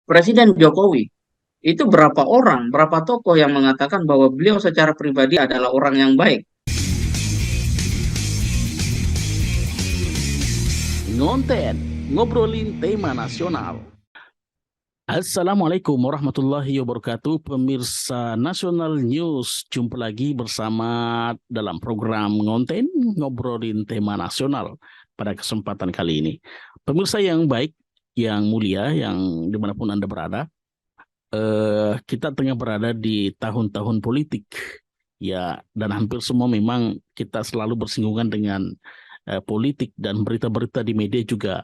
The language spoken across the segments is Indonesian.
Presiden Jokowi. Itu berapa orang, berapa tokoh yang mengatakan bahwa beliau secara pribadi adalah orang yang baik. Ngonten, ngobrolin tema nasional. Assalamualaikum warahmatullahi wabarakatuh, pemirsa Nasional News. Jumpa lagi bersama dalam program Ngonten, ngobrolin tema nasional pada kesempatan kali ini. Pemirsa yang baik, yang mulia, yang dimanapun Anda berada, kita tengah berada di tahun-tahun politik. Ya, dan hampir semua memang kita selalu bersinggungan dengan politik, dan berita-berita di media juga.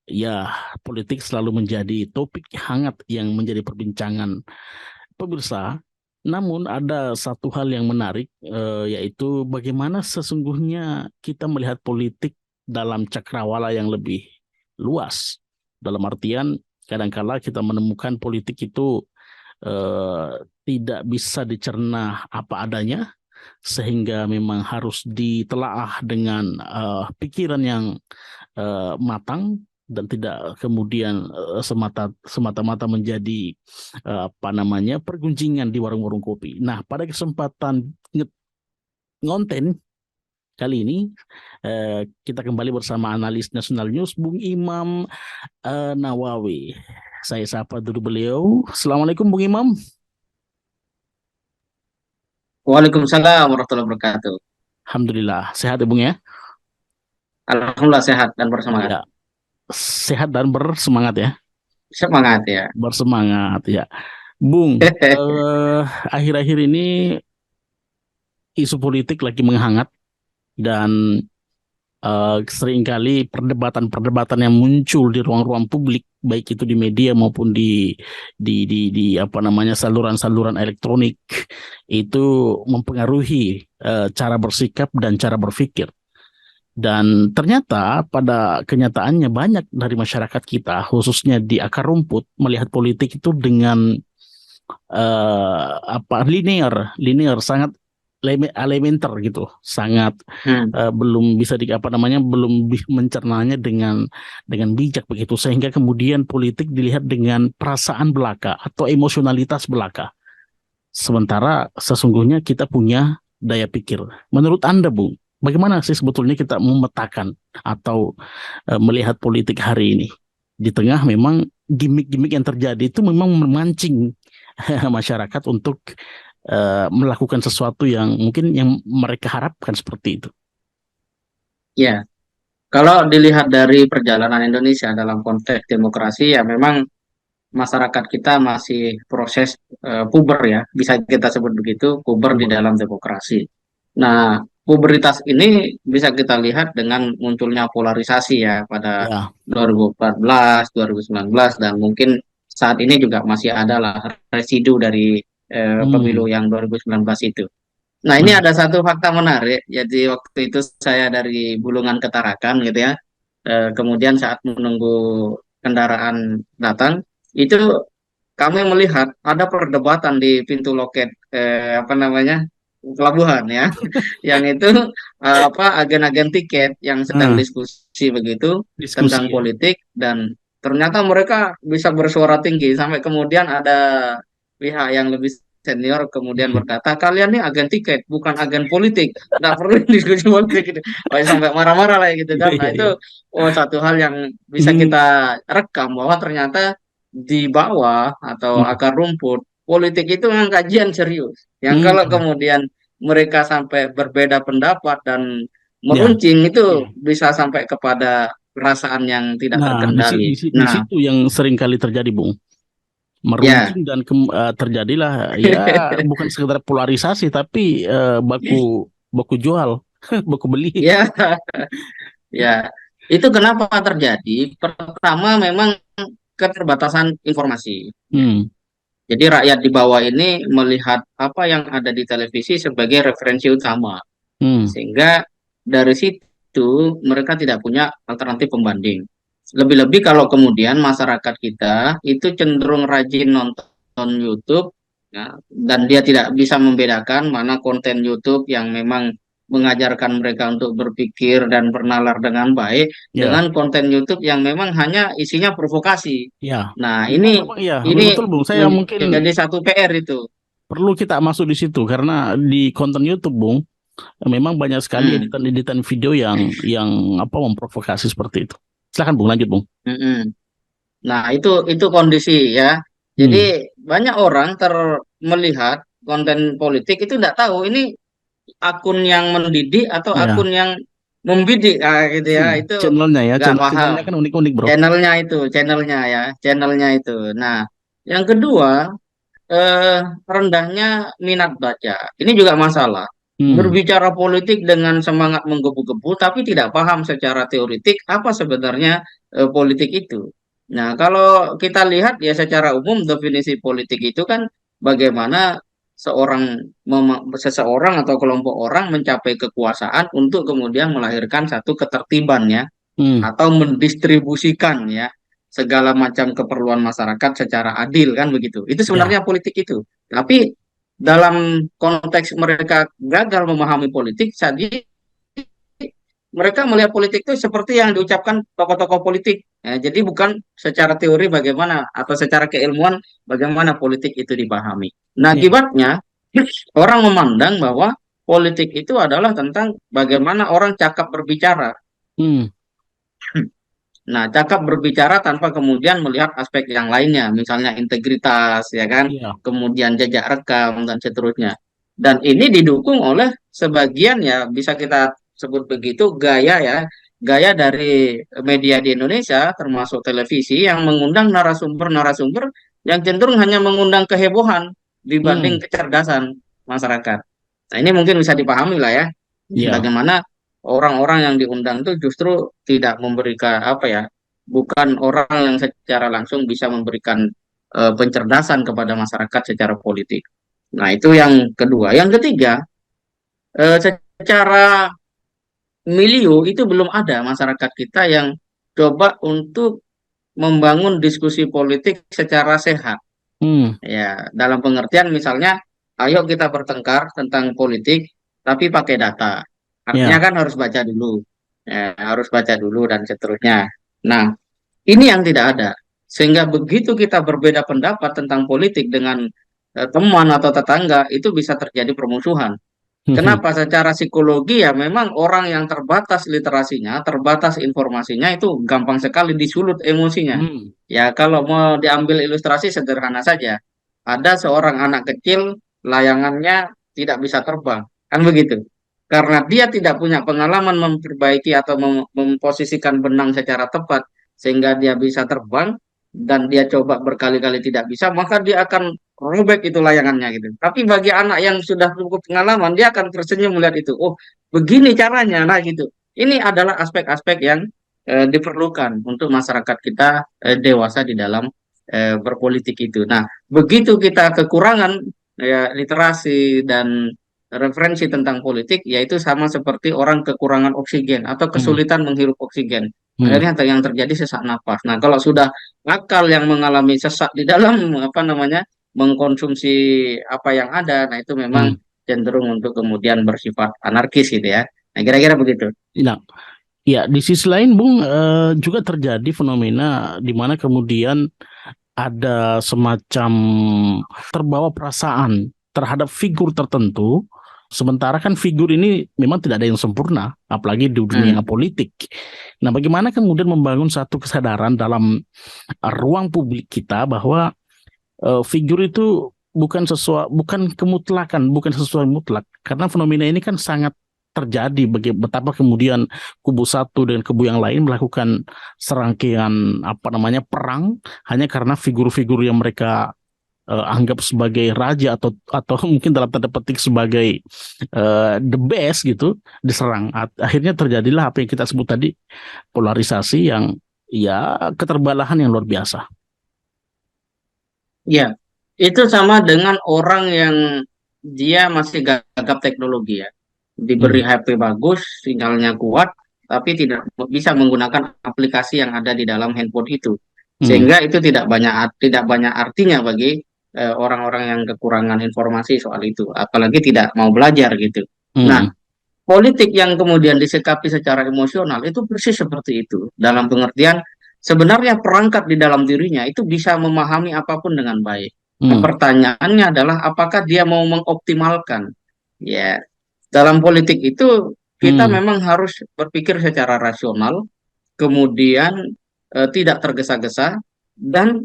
Ya, politik selalu menjadi topik hangat yang menjadi perbincangan pemirsa. Namun ada satu hal yang menarik, yaitu bagaimana sesungguhnya kita melihat politik dalam cakrawala yang lebih luas. Dalam artian, kadangkala kita menemukan politik itu tidak bisa dicerna apa adanya, sehingga memang harus ditelaah dengan pikiran yang matang, dan tidak kemudian semata-mata menjadi pergunjingan di warung-warung kopi. Nah, pada kesempatan ngonten kali ini kita kembali bersama analis Nasional News Bung Imam Nawawi. Saya sapa dulu beliau. Assalamualaikum Bung Imam. Waalaikumsalam warahmatullahi wabarakatuh. Alhamdulillah, sehat ya Bung ya? Alhamdulillah sehat dan bersemangat. Ya, sehat dan bersemangat ya. Semangat ya. Bersemangat ya. Bung, akhir-akhir ini isu politik lagi menghangat, dan seringkali perdebatan-perdebatan yang muncul di ruang-ruang publik, baik itu di media maupun di saluran-saluran elektronik, itu mempengaruhi cara bersikap dan cara berpikir. Dan ternyata pada kenyataannya banyak dari masyarakat kita, khususnya di akar rumput, melihat politik itu dengan linear, sangat elementer gitu, sangat belum bisa belum mencernanya dengan bijak begitu, sehingga kemudian politik dilihat dengan perasaan belaka atau emosionalitas belaka. Sementara sesungguhnya kita punya daya pikir. Menurut Anda, Bung, bagaimana sih sebetulnya kita memetakan atau melihat politik hari ini? Di tengah memang gimmick-gimmick yang terjadi itu memang memancing masyarakat untuk melakukan sesuatu yang mungkin yang mereka harapkan seperti itu. Ya, kalau dilihat dari perjalanan Indonesia dalam konteks demokrasi, ya memang masyarakat kita masih proses puber ya, bisa kita sebut begitu, puber di dalam demokrasi. Nah, puberitas ini bisa kita lihat dengan munculnya polarisasi ya pada 2014, 2019, dan mungkin saat ini juga masih ada lah residu dari pemilu yang 2019 itu. Nah, ini ada satu fakta menarik. Jadi waktu itu saya dari Bulungan ke Tarakan gitu ya. Kemudian saat menunggu kendaraan datang, itu kami melihat ada perdebatan di pintu loket pelabuhan ya, yang itu agen-agen tiket yang sedang diskusi begitu tentang politik, dan ternyata mereka bisa bersuara tinggi sampai kemudian ada pihak yang lebih senior kemudian berkata, kalian nih agen tiket bukan agen politik, nggak perlu diskusi politik gitu. Sampai marah-marah lah gitu kan. Nah itu satu hal yang bisa kita rekam bahwa ternyata di bawah atau akar rumput politik itu memang kajian serius. Yang kalau kemudian mereka sampai berbeda pendapat dan meruncing, itu bisa sampai kepada perasaan yang tidak terkendali. Di situ yang sering kali terjadi, Bung. Meruncing dan terjadilah ya bukan sekedar polarisasi, tapi baku jual, baku beli. Ya, ya. Itu kenapa terjadi? Pertama memang keterbatasan informasi. Jadi rakyat di bawah ini melihat apa yang ada di televisi sebagai referensi utama, sehingga dari situ mereka tidak punya alternatif pembanding. Lebih-lebih kalau kemudian masyarakat kita itu cenderung rajin nonton YouTube, ya, dan dia tidak bisa membedakan mana konten YouTube yang memang mengajarkan mereka untuk berpikir dan bernalar dengan baik Ya, dengan konten YouTube yang memang hanya isinya provokasi. ya. Nah, Memang, memang ya, ini betul Bung. Saya mungkin menjadi satu PR itu. perlu kita masuk di situ karena di konten YouTube, Bung, memang banyak sekali Hmm, editan-editan video yang apa memprovokasi seperti itu. Silakan Bung, lanjut Bung. mm-mm. Nah, itu kondisi ya. Jadi Hmm, banyak orang melihat konten politik itu tidak tahu ini akun yang mendidik atau ya. akun yang membidik, gitu ya. Itu Channelnya ya, nggak paham. channelnya kan unik-unik, Bro. Channelnya ya, channelnya itu. Nah, yang kedua, eh, rendahnya minat baca. Ini juga masalah. Hmm, Berbicara politik dengan semangat menggebu-gebu, tapi tidak paham secara teoritik apa sebenarnya politik itu. Nah, kalau kita lihat ya secara umum definisi politik itu kan bagaimana seseorang atau kelompok orang mencapai kekuasaan untuk kemudian melahirkan satu ketertiban ya, hmm, atau mendistribusikan ya segala macam keperluan masyarakat secara adil kan begitu. Itu ya. sebenarnya politik itu. Tapi dalam konteks mereka gagal memahami politik, jadi mereka melihat politik itu seperti yang diucapkan tokoh-tokoh politik. Ya, jadi bukan secara teori bagaimana atau secara keilmuan bagaimana politik itu dipahami. Nah, Ya. akibatnya orang memandang bahwa politik itu adalah tentang bagaimana orang cakap berbicara. Hmm, Nah, cakap berbicara tanpa kemudian melihat aspek yang lainnya, misalnya integritas, ya kan, ya. kemudian jejak rekam dan seterusnya. Dan ini didukung oleh sebagian ya, bisa kita sebut begitu, gaya ya, gaya dari media di Indonesia, termasuk televisi, yang mengundang narasumber-narasumber yang cenderung hanya mengundang kehebohan dibanding Hmm, kecerdasan masyarakat. Nah, ini mungkin bisa dipahami lah ya, ya. bagaimana orang-orang yang diundang itu justru tidak memberikan apa ya, bukan orang yang secara langsung bisa memberikan pencerdasan kepada masyarakat secara politik. Nah, itu yang kedua. Yang ketiga, secara milieu itu belum ada masyarakat kita yang coba untuk membangun diskusi politik secara sehat. Hmm, Ya, dalam pengertian misalnya, ayo kita bertengkar tentang politik, tapi pakai data. Artinya ya. kan harus baca dulu, ya, harus baca dulu dan seterusnya. Nah, ini yang tidak ada. Sehingga begitu kita berbeda pendapat tentang politik dengan teman atau tetangga, itu bisa terjadi permusuhan. Kenapa? Secara psikologi ya memang orang yang terbatas literasinya, terbatas informasinya itu gampang sekali disulut emosinya. Hmm, Ya kalau mau diambil ilustrasi sederhana saja, ada seorang anak kecil layangannya tidak bisa terbang, kan begitu. Karena dia tidak punya pengalaman memperbaiki atau memposisikan benang secara tepat sehingga dia bisa terbang dan dia coba berkali-kali tidak bisa, maka dia akan robek itu layangannya gitu. Tapi bagi anak yang sudah cukup pengalaman, dia akan tersenyum melihat itu. Oh, begini caranya, nah gitu. Ini adalah aspek-aspek yang diperlukan untuk masyarakat kita dewasa di dalam berpolitik itu. Nah, begitu kita kekurangan ya, literasi dan referensi tentang politik, yaitu sama seperti orang kekurangan oksigen atau hmm, kesulitan menghirup oksigen. hmm. Akhirnya yang terjadi sesak napas. Nah, kalau sudah akal yang mengalami sesak di dalam apa namanya mengkonsumsi apa yang ada, nah itu memang Hmm. cenderung untuk kemudian bersifat anarkis gitu ya. Nah, kira-kira begitu. Nah, ya di sisi lain, Bung, juga terjadi fenomena di mana kemudian ada semacam terbawa perasaan terhadap figur tertentu, sementara kan figur ini memang tidak ada yang sempurna, apalagi di dunia Hmm. politik. Nah, bagaimana kemudian membangun satu kesadaran dalam ruang publik kita bahwa figur itu bukan kemutlakan, bukan sesuatu mutlak, karena fenomena ini kan sangat terjadi betapa kemudian kubu satu dan kubu yang lain melakukan serangkaian apa namanya perang hanya karena figur-figur yang mereka anggap sebagai raja atau mungkin dalam tanda petik sebagai the best gitu diserang. Akhirnya terjadilah apa yang kita sebut tadi polarisasi yang ya keterbelahan yang luar biasa. Ya, itu sama dengan orang yang dia masih gagap teknologi ya. Diberi Hmm, HP bagus, sinyalnya kuat, tapi tidak bisa menggunakan aplikasi yang ada di dalam handphone itu. hmm, Sehingga itu tidak banyak artinya bagi orang-orang yang kekurangan informasi soal itu, apalagi tidak mau belajar gitu. Nah, hmm, politik yang kemudian disikapi secara emosional itu persis seperti itu. Dalam pengertian sebenarnya perangkat di dalam dirinya itu bisa memahami apapun dengan baik. Nah, Hmm. pertanyaannya adalah apakah dia mau mengoptimalkan? Ya, dalam politik itu kita Hmm. memang harus berpikir secara rasional, kemudian tidak tergesa-gesa dan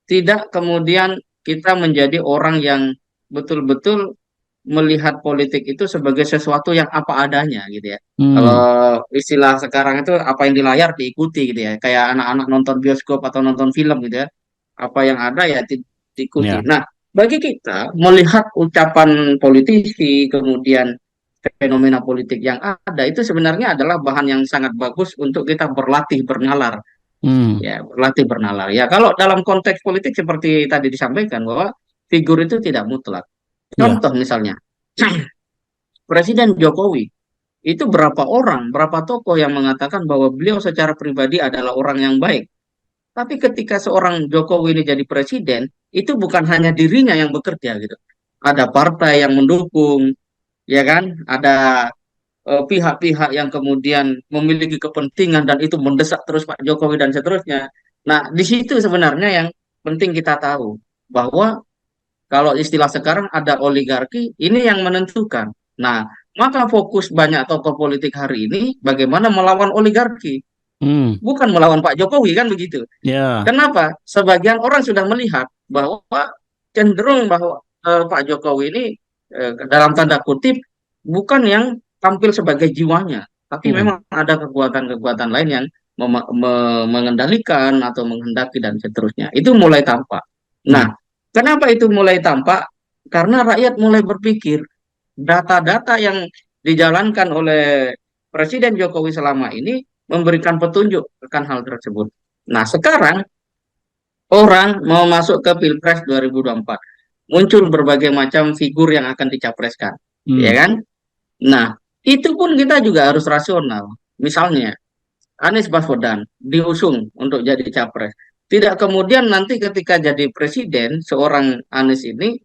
tidak kemudian kita menjadi orang yang betul-betul melihat politik itu sebagai sesuatu yang apa adanya gitu ya. Kalau Hmm. istilah sekarang itu apa yang di layar diikuti gitu ya. Kayak anak-anak nonton bioskop atau nonton film gitu ya. Apa yang ada ya diikuti. Ya. Nah, bagi kita melihat ucapan politisi kemudian fenomena politik yang ada itu sebenarnya adalah bahan yang sangat bagus untuk kita berlatih bernalar Hmm. ya, berlatih bernalar. Ya, kalau dalam konteks politik seperti tadi disampaikan bahwa figur itu tidak mutlak. Ya. Contoh misalnya, Presiden Jokowi itu berapa orang, berapa tokoh yang mengatakan bahwa beliau secara pribadi adalah orang yang baik. Tapi ketika seorang Jokowi ini jadi presiden, itu bukan hanya dirinya yang bekerja gitu. Ada partai yang mendukung, ya kan? Ada pihak-pihak yang kemudian memiliki kepentingan dan itu mendesak terus Pak Jokowi dan seterusnya. Nah, di situ sebenarnya yang penting kita tahu bahwa kalau istilah sekarang ada oligarki, ini yang menentukan. Nah, maka fokus banyak tokoh politik hari ini bagaimana melawan oligarki, Hmm. bukan melawan Pak Jokowi kan begitu. Ya. Kenapa? Sebagian orang sudah melihat bahwa cenderung bahwa Pak Jokowi ini dalam tanda kutip bukan yang tampil sebagai jiwanya, tapi Hmm. memang ada kekuatan-kekuatan lain yang mengendalikan atau menghendaki dan seterusnya. Itu mulai tampak. Hmm. Nah, kenapa itu mulai tampak? Karena rakyat mulai berpikir data-data yang dijalankan oleh Presiden Jokowi selama ini memberikan petunjuk akan hal tersebut. Nah, sekarang orang mau masuk ke Pilpres 2024. Muncul berbagai macam figur yang akan dicapreskan. Ya Hmm. kan? Nah, itu pun kita juga harus rasional. Misalnya, Anies Baswedan diusung untuk jadi capres. Tidak kemudian nanti ketika jadi presiden, seorang Anies ini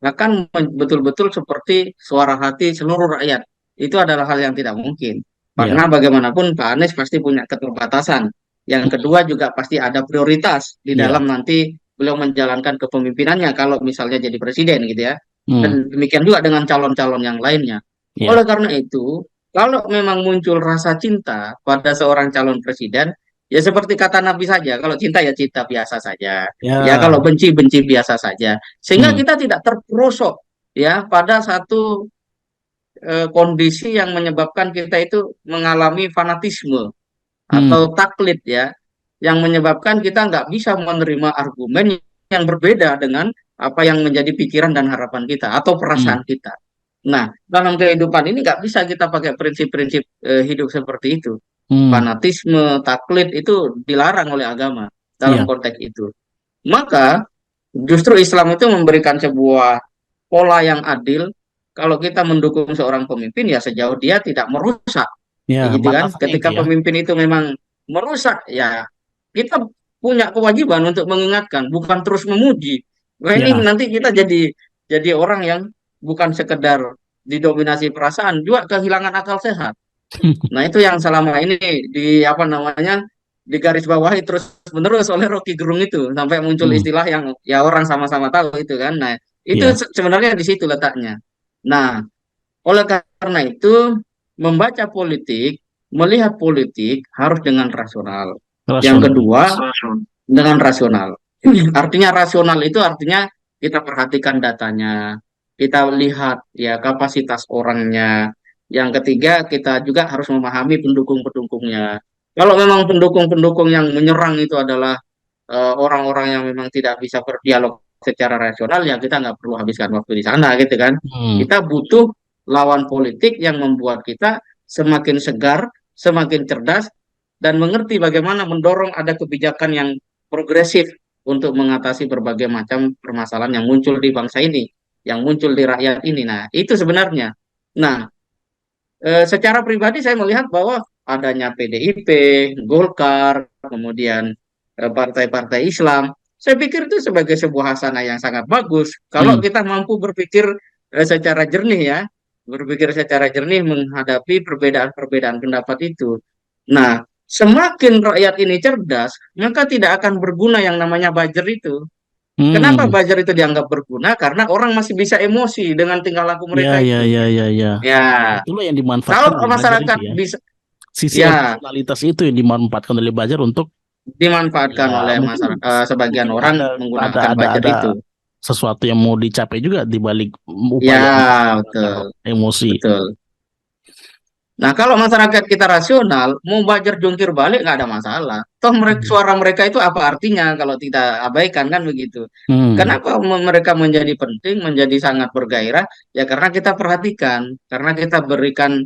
akan betul-betul seperti suara hati seluruh rakyat. Itu adalah hal yang tidak mungkin. Ya. Karena bagaimanapun Pak Anies pasti punya keterbatasan. Yang Hmm. kedua juga pasti ada prioritas di Ya. dalam nanti beliau menjalankan kepemimpinannya kalau misalnya jadi presiden gitu ya. Hmm. Dan demikian juga dengan calon-calon yang lainnya. Ya. Oleh karena itu, kalau memang muncul rasa cinta pada seorang calon presiden, ya seperti kata Nabi saja, kalau cinta ya cinta biasa saja. Ya Ya. kalau benci benci biasa saja. Sehingga Hmm. kita tidak terperosok ya pada satu kondisi yang menyebabkan kita itu mengalami fanatisme Hmm. atau taklid ya, yang menyebabkan kita nggak bisa menerima argumen yang berbeda dengan apa yang menjadi pikiran dan harapan kita atau Hmm. perasaan kita. Nah, dalam kehidupan ini nggak bisa kita pakai prinsip-prinsip hidup seperti itu. Hmm. Fanatisme, taklid itu dilarang oleh agama dalam Ya. konteks itu. Maka justru Islam itu memberikan sebuah pola yang adil. Kalau kita mendukung seorang pemimpin ya sejauh dia tidak merusak, Ya. ya gitu kan. Batasannya itu Ketika ya. pemimpin itu memang merusak, ya kita punya kewajiban untuk mengingatkan, bukan terus memuji. Nah ini Ya. nanti kita jadi orang yang bukan sekedar didominasi perasaan, juga kehilangan akal sehat. Nah, itu yang selama ini di apa namanya digarisbawahi terus menerus oleh Rocky Gerung itu sampai muncul Hmm. istilah yang ya orang sama-sama tahu itu kan. Nah, itu Ya. sebenarnya di situ letaknya. Nah, oleh karena itu membaca politik, melihat politik harus dengan rasional. Yang Rasional. kedua, dengan rasional. Artinya rasional itu artinya kita perhatikan datanya, kita lihat ya kapasitas orangnya. Yang ketiga, kita juga harus memahami pendukung-pendukungnya. Kalau memang pendukung-pendukung yang menyerang itu adalah orang-orang yang memang tidak bisa berdialog secara rasional, ya kita nggak perlu habiskan waktu di sana gitu kan. Hmm. Kita butuh lawan politik yang membuat kita semakin segar, semakin cerdas, dan mengerti bagaimana mendorong ada kebijakan yang progresif untuk mengatasi berbagai macam permasalahan yang muncul di bangsa ini, yang muncul di rakyat ini. Nah, itu sebenarnya. Nah, secara pribadi saya melihat bahwa adanya PDIP, Golkar, kemudian partai-partai Islam, saya pikir itu sebagai sebuah hasanah yang sangat bagus. Kalau Hmm. kita mampu berpikir secara jernih ya, berpikir secara jernih menghadapi perbedaan-perbedaan pendapat itu. Nah, semakin rakyat ini cerdas, maka tidak akan berguna yang namanya buzzer itu. Kenapa Hmm, buzzer itu dianggap berguna? Karena orang masih bisa emosi dengan tingkah laku ya, mereka ya, itu. ya, ya, ya. Ya, Itulah yang dimanfaatkan kalau oleh buzzer masyarakat itu ya. bisa, Sisi ya emosionalitas itu yang dimanfaatkan oleh buzzer untuk dimanfaatkan ya oleh mungkin masyarakat, sebagian mungkin orang ada menggunakan ada buzzer ada itu. sesuatu yang mau dicapai juga di balik Ya, upaya untuk betul, membakar emosi. betul. Nah, kalau masyarakat kita rasional, mau buzzer jungkir balik nggak ada masalah. Toh mereka, Hmm. suara mereka itu apa artinya kalau kita abaikan kan begitu. Hmm. Kenapa mereka menjadi penting, menjadi sangat bergairah? Ya karena kita perhatikan, karena kita berikan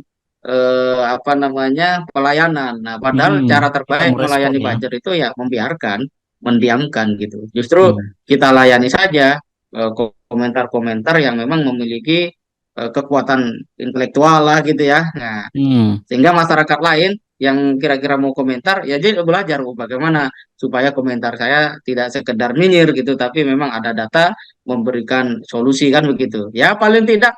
apa namanya pelayanan. Nah, padahal Hmm. cara Kita terbaik merespon melayani ya. buzzer itu ya membiarkan, mendiamkan gitu. Justru Hmm. kita layani saja komentar-komentar yang memang memiliki kekuatan intelektual lah gitu ya. Nah, Hmm. sehingga masyarakat lain yang kira-kira mau komentar ya dia belajar bagaimana supaya komentar saya tidak sekedar nyinyir gitu tapi memang ada data memberikan solusi kan begitu. Ya paling tidak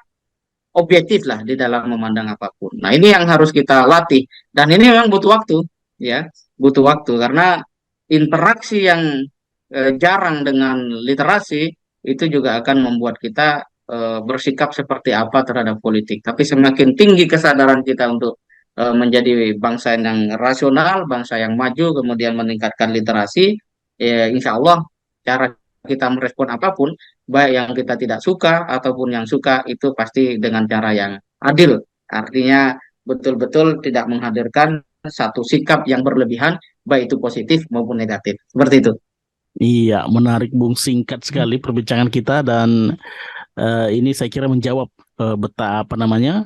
objektif lah di dalam memandang apapun. Nah, ini yang harus kita latih dan ini memang butuh waktu ya, butuh waktu karena interaksi yang jarang dengan literasi itu juga akan membuat kita bersikap seperti apa terhadap politik. Tapi semakin tinggi kesadaran kita untuk menjadi bangsa yang rasional, bangsa yang maju, kemudian meningkatkan literasi, ya insya Allah cara kita merespon apapun, baik yang kita tidak suka ataupun yang suka, itu pasti dengan cara yang adil. Artinya betul-betul tidak menghadirkan satu sikap yang berlebihan, baik itu positif maupun negatif. Seperti itu. Iya, menarik Bung, singkat sekali perbincangan kita dan ini saya kira menjawab betapa apa namanya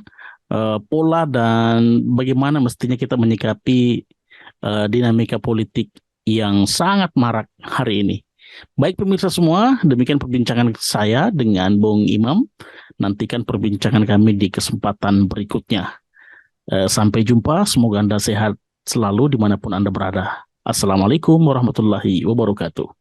pola dan bagaimana mestinya kita menyikapi dinamika politik yang sangat marak hari ini. Baik pemirsa semua, demikian perbincangan saya dengan Bung Imam. Nantikan perbincangan kami di kesempatan berikutnya. Sampai jumpa, semoga Anda sehat selalu dimanapun Anda berada. Assalamualaikum warahmatullahi wabarakatuh.